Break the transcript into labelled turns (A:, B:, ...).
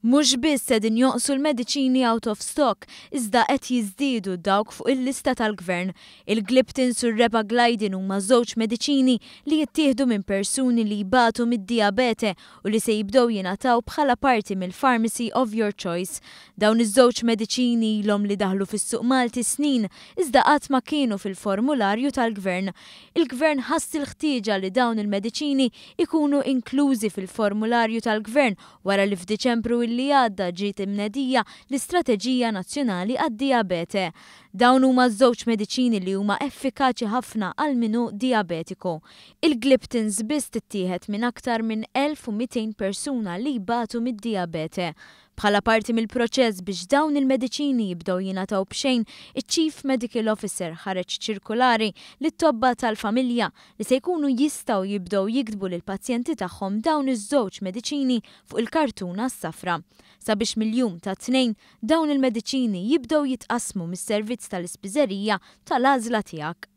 A: Mhux biss qegħdin jonqsu l-mediċini out of stock, iżda qed jiżdiedu dawk fuq il-lista tal-Gvern. Il-Gliptins u r-Repaglidin huma żewġ mediċini li jittieħdu minn persuni li jbatu mid-diabete u li se jibdew jingħataw bħala parti mill-Pharmacy of your choice. Dawn iż-żewġ mediċini ilhom li daħlu fis-suq Malti snin, iżda qatt ma kienu fil-formularju tal-Gvern. Il-Gvern ħass il-ħtieġa li dawn il-mediċini ikunu inklużi fil-formularju tal-Gvern wara li f'Diċembru li għadda ġiet imnedija l-Istrateġija Nazzjonali għad-Diabete. Dawn huma żewġ mediċini li huma effikaċi ħafna għal minu diabetiku. Il-Gliptins biss tittieħed minn aktar minn 1200 persuna li jbatu mid-diabete. Bħala parti mill-proċess biex dawn il-mediċini jibdew jingħataw b'xejn, iċ-Chief Medical Officer ħareġ ċirkolari lit-tobba tal-familja li se jkunu jistgħu jibdew jiktbu lill-pazjenti tagħhom dawn iż-żewġ mediċini fuq il-kartuna s-safra. Sabiex mill-jum ta' tnejn dawn il-mediċini jibdew jitqasmu mis-servizz tal-ispiżerija tal-għażla tiegħek.